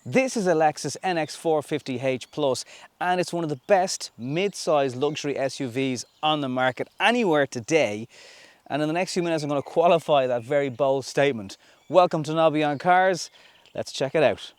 This is a Lexus NX 450h Plus, and it's one of the best mid-size luxury SUVs on the market anywhere today. And in the next few minutes, I'm going to qualify that very bold statement. Welcome to Nobby on Cars. Let's check it out.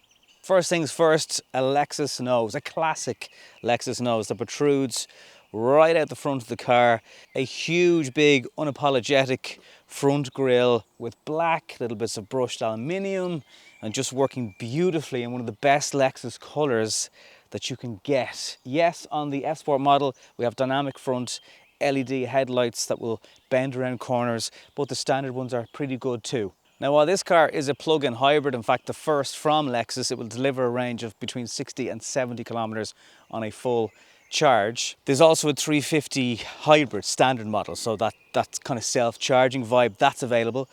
First things first, a Lexus Nose, a classic Lexus Nose that protrudes right out the front of the car. A huge, big, unapologetic front grille with black, little bits of brushed aluminium, and just working beautifully in one of the best Lexus colours that you can get. Yes, on the F Sport model, we have dynamic front LED headlights that will bend around corners, but the standard ones are pretty good too. Now, while this car is a plug-in hybrid, in fact the first from Lexus, it will deliver a range of between 60 and 70 kilometers on a full charge. There's also a 350 hybrid standard model, so that kind of self-charging vibe, that's available.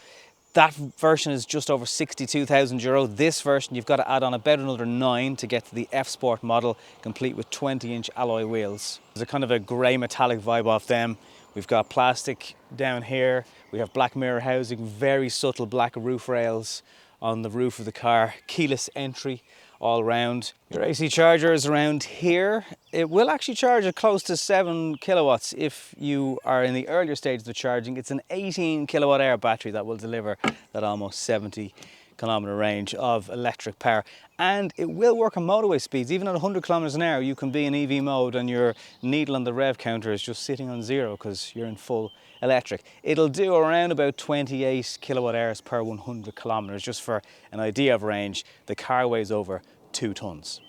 That version is just over €62,000. This version, you've got to add on about another 9 to get to the F Sport model, complete with 20-inch alloy wheels. There's a kind of a grey metallic vibe off them. We've got plastic down here. We have black mirror housing, very subtle black roof rails on the roof of the car. Keyless entry all round. Your AC charger is around here. It will actually charge at close to 7 kilowatts if you are in the earlier stages of charging. It's an 18 kilowatt hour battery that will deliver that almost 70 kilometer range of electric power, and it will work on motorway speeds. Even at 100 kilometers an hour, you can be in EV mode and your needle on the rev counter is just sitting on zero because you're in full electric. It'll do around about 28 kilowatt hours per 100 kilometers. Just for an idea of range, the car weighs over 2 tons.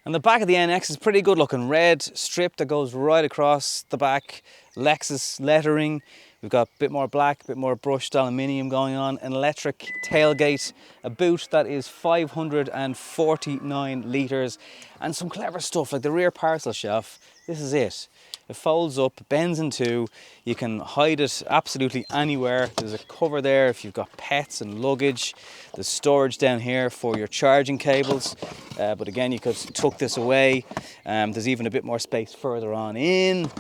And the back of the NX is pretty good looking. Red strip that goes right across the back, Lexus lettering. We've got a bit more black, a bit more brushed aluminium going on, an electric tailgate, a boot that is 549 litres, and some clever stuff like the rear parcel shelf. This is it. It folds up, bends in two. You can hide it absolutely anywhere. There's a cover there if you've got pets and luggage. There's storage down here for your charging cables. But again, you could tuck this away. There's even a bit more space further on in.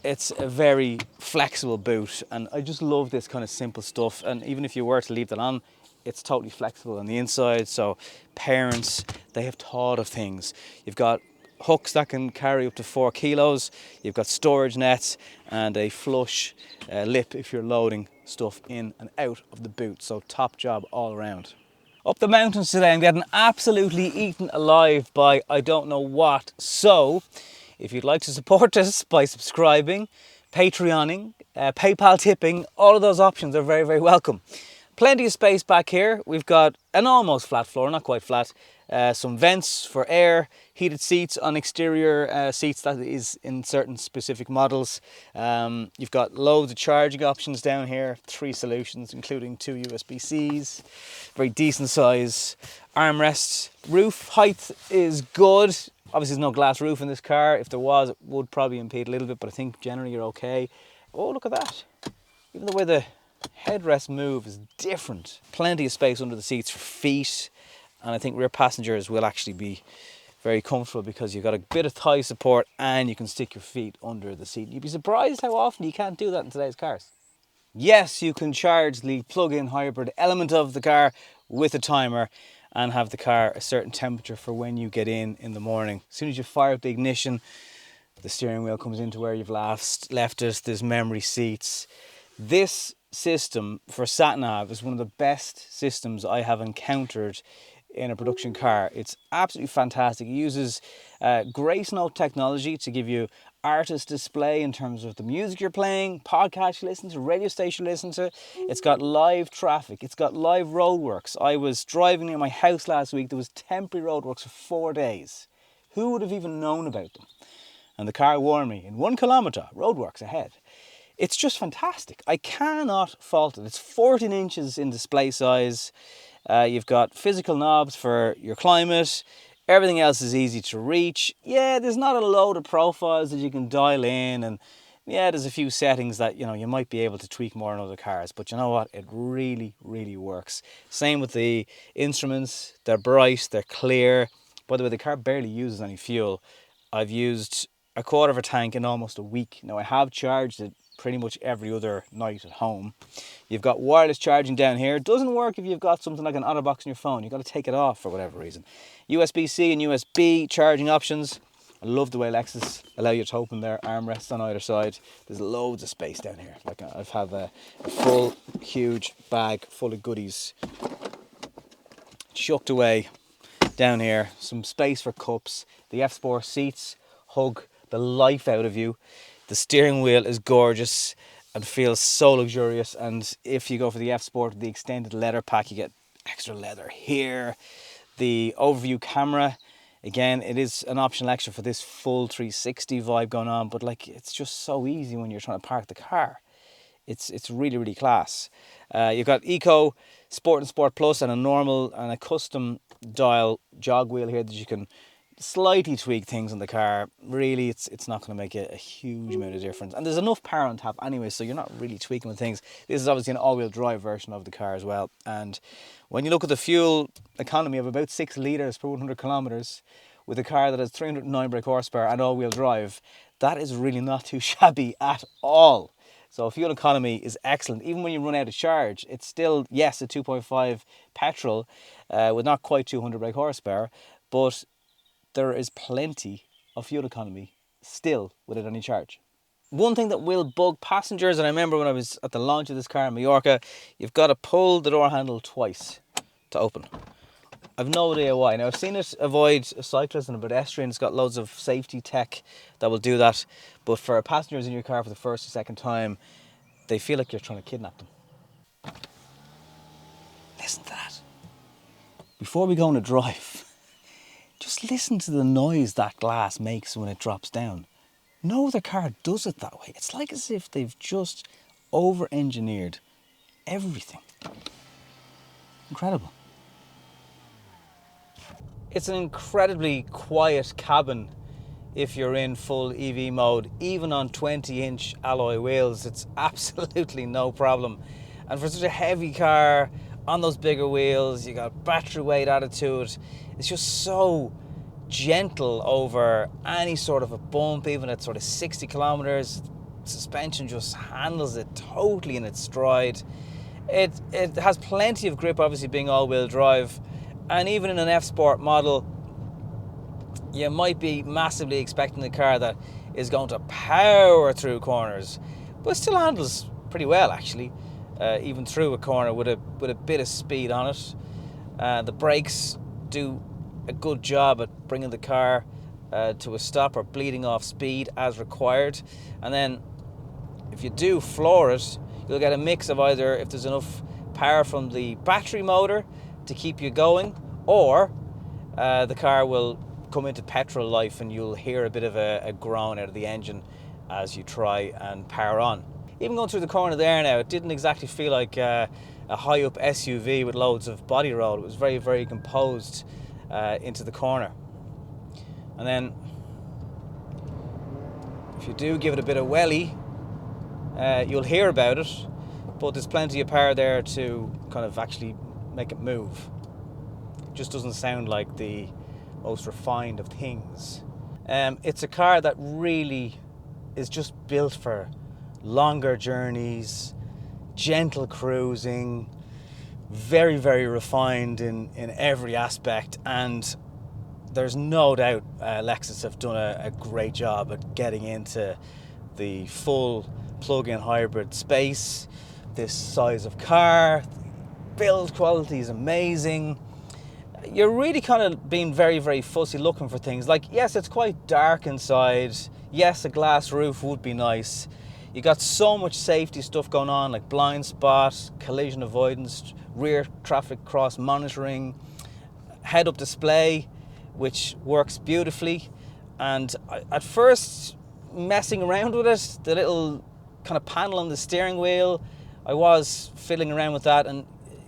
It's a very flexible boot, and I just love this kind of simple stuff. And even if you were to leave that on, it's totally flexible on the inside. So parents, they have thought of things. You've got hooks that can carry up to 4 kilos. You've got storage nets and a flush lip if you're loading stuff in and out of the boot. So top job all around. Up the mountains today, I'm getting absolutely eaten alive by I don't know what. So if you'd like to support us by subscribing, Patreoning, PayPal tipping, all of those options are very, very welcome. Plenty of space back here. We've got an almost flat floor, not quite flat. Some vents for air, heated seats on exterior seats, that is in certain specific models. You've got loads of charging options down here, 3 solutions, including 2 USB-Cs. Very decent size armrests. Roof height is good. Obviously, there's no glass roof in this car. If there was, it would probably impede a little bit, but I think generally you're okay. Oh, look at that. Even the way the headrest move is different. Plenty of space under the seats for feet, and I think rear passengers will actually be very comfortable because you've got a bit of thigh support and you can stick your feet under the seat. You'd be surprised how often you can't do that in today's cars. Yes, you can charge the plug-in hybrid element of the car with a timer and have the car a certain temperature for when you get in the morning. As soon as you fire up the ignition, the steering wheel comes into where you've left it. There's memory seats. This system for sat-nav is one of the best systems I have encountered in a production car. It's absolutely fantastic. It uses Grace Note technology to give you artist display in terms of the music you're playing, podcast you listen to, radio station you listen to. It's got live traffic. It's got live roadworks. I was driving near my house last week. There was temporary roadworks for 4 days. Who would have even known about them? And the car warned me, in 1 kilometre, roadworks ahead. It's just fantastic. I cannot fault it. It's 14 inches in display size. You've got physical knobs for your climate. Everything else is easy to reach. Yeah, there's not a load of profiles that you can dial in, and yeah, there's a few settings that you might be able to tweak more on other cars, but you know what? It really, really works. Same with the instruments. They're bright, they're clear. By the way, the car barely uses any fuel. I've used a quarter of a tank in almost a week. Now, I have charged it pretty much every other night at home. You've got wireless charging down here. It doesn't work if you've got something like an OtterBox on your phone. You've got to take it off for whatever reason. USB-C and USB charging options. I love the way Lexus allow you to open their armrests on either side. There's loads of space down here. Like I've have a full, huge bag full of goodies chucked away down here. Some space for cups. The F-Sport seats hug the life out of you. The steering wheel is gorgeous and feels so luxurious. And if you go for the F-Sport, the extended leather pack, you get extra leather here. The overview camera, again, it is an optional extra for this full 360 vibe going on, but like it's just so easy when you're trying to park the car. It's really, really class. You've got Eco, Sport and Sport Plus, and a normal and a custom dial jog wheel here that you can slightly tweak things on the car. Really, it's not going to make a huge amount of difference. And there's enough power on tap anyway, so you're not really tweaking with things. This is obviously an all-wheel drive version of the car as well. And when you look at the fuel economy of about 6 litres per 100 kilometres, with a car that has 309 brake horsepower and all-wheel drive, that is really not too shabby at all. So fuel economy is excellent. Even when you run out of charge, it's still, yes, a 2.5 petrol with not quite 200 brake horsepower, but there is plenty of fuel economy still without any charge. One thing that will bug passengers, and I remember when I was at the launch of this car in Mallorca, you've got to pull the door handle twice to open. I've no idea why. Now, I've seen it avoid a cyclist and a pedestrian. It's got loads of safety tech that will do that. But for passengers in your car for the first or second time, they feel like you're trying to kidnap them. Listen to that. Before we go on a drive, just listen to the noise that glass makes when it drops down. No other car does it that way. It's like as if they've just over-engineered everything. Incredible. It's an incredibly quiet cabin if you're in full EV mode. Even on 20-inch alloy wheels, it's absolutely no problem. And for such a heavy car, on those bigger wheels, you got battery weight added to it. It's just so gentle over any sort of a bump, even at sort of 60 kilometers. Suspension just handles it totally in its stride. It has plenty of grip, obviously being all-wheel drive. And even in an F-Sport model, you might be massively expecting a car that is going to power through corners, but it still handles pretty well, actually, even through a corner with a bit of speed on it. The brakes do a good job at bringing the car to a stop or bleeding off speed as required. And then if you do floor it, you'll get a mix of either if there's enough power from the battery motor to keep you going, or the car will come into petrol life and you'll hear a bit of a groan out of the engine as you try and power on. Even going through the corner there now, it didn't exactly feel like a high up SUV with loads of body roll. It was very, very composed into the corner. And then if you do give it a bit of welly, you'll hear about it, but there's plenty of power there to kind of actually make it move. It just doesn't sound like the most refined of things. It's a car that really is just built for longer journeys, gentle cruising, very, very refined in every aspect, and there's no doubt Lexus have done a great job at getting into the full plug-in hybrid space. This size of car, build quality is amazing. You're really kind of being very, very fussy looking for things. Like, yes, it's quite dark inside. Yes, a glass roof would be nice. You got so much safety stuff going on, like blind spot, collision avoidance, rear traffic cross monitoring, head-up display, which works beautifully. And at first, messing around with it, the little kind of panel on the steering wheel, I was fiddling around with that, and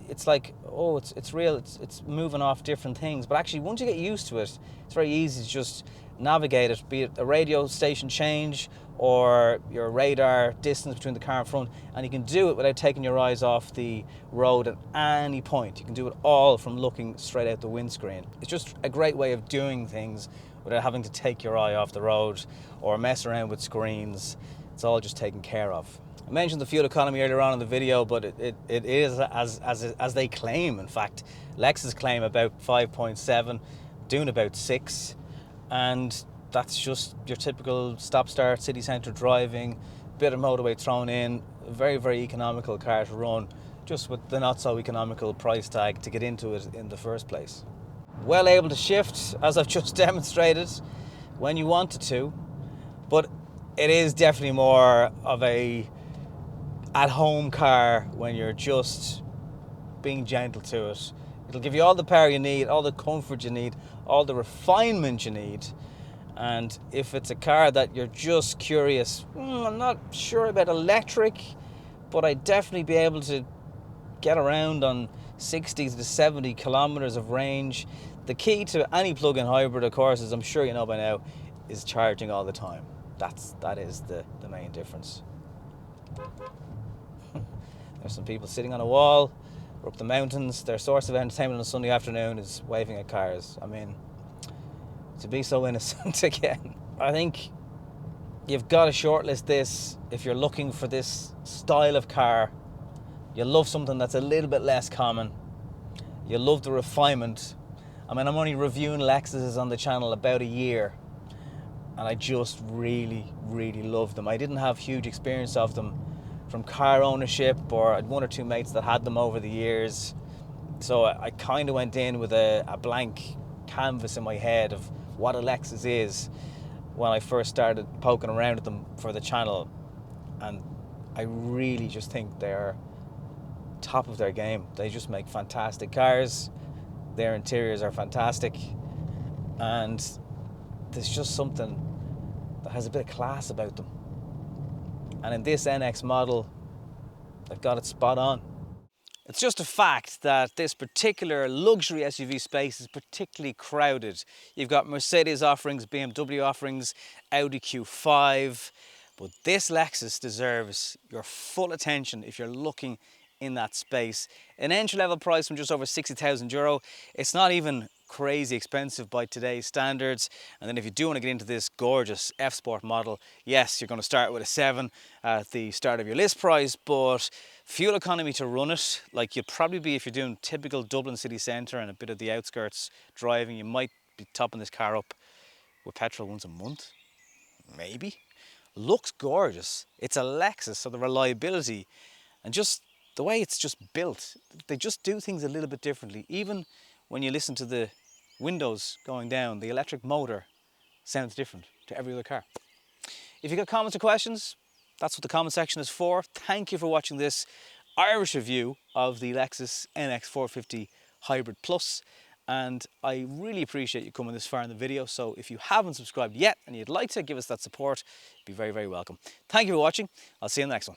it's like, oh, it's real, it's moving off different things. But actually, once you get used to it, it's very easy to just navigate it, be it a radio station change or your radar distance between the car and front, and you can do it without taking your eyes off the road at any point. You can do it all from looking straight out the windscreen. It's just a great way of doing things without having to take your eye off the road or mess around with screens. It's all just taken care of. I mentioned the fuel economy earlier on in the video, but it is as they claim. In fact, Lexus claim about 5.7, doing about 6, and that's just your typical stop-start city centre driving, bit of motorway thrown in, a very, very economical car to run, just with the not so economical price tag to get into it in the first place. Well able to shift, as I've just demonstrated, when you wanted to, but it is definitely more of a at-home car when you're just being gentle to it. It'll give you all the power you need, all the comfort you need, all the refinement you need. And if it's a car that you're just curious, I'm not sure about electric, but I'd definitely be able to get around on 60 to 70 kilometers of range. The key to any plug-in hybrid, of course, as I'm sure you know by now, is charging all the time. That is the main difference. There's some people sitting on a wall or up the mountains. Their source of entertainment on a Sunday afternoon is waving at cars. I mean, to be so innocent again. I think you've got to shortlist this if you're looking for this style of car. You love something that's a little bit less common. You love the refinement. I mean, I'm only reviewing Lexuses on the channel about a year, and I just really, really love them. I didn't have huge experience of them from car ownership, or I had one or two mates that had them over the years. So I kind of went in with a blank canvas in my head of what a Lexus is when I first started poking around at them for the channel. And I really just think they're top of their game. They just make fantastic cars. Their interiors are fantastic. And there's just something that has a bit of class about them. And in this NX model, they've got it spot on. It's just a fact that this particular luxury SUV space is particularly crowded. You've got Mercedes offerings, BMW offerings, Audi Q5, but this Lexus deserves your full attention if you're looking in that space. An entry-level price from just over €60,000. It's not even crazy expensive by today's standards. And then if you do want to get into this gorgeous F-Sport model, yes, you're going to start with a 7 at the start of your list price, but fuel economy to run it, like you'd probably be if you're doing typical Dublin city centre and a bit of the outskirts driving, you might be topping this car up with petrol once a month, maybe. Looks gorgeous. It's a Lexus, so the reliability and just the way it's just built, they just do things a little bit differently. Even when you listen to the windows going down, the electric motor sounds different to every other car. If you've got comments or questions, that's what the comment section is for. Thank you for watching this Irish review of the Lexus NX 450 Hybrid Plus. And I really appreciate you coming this far in the video. So if you haven't subscribed yet and you'd like to give us that support, you'd be very, very welcome. Thank you for watching. I'll see you in the next one.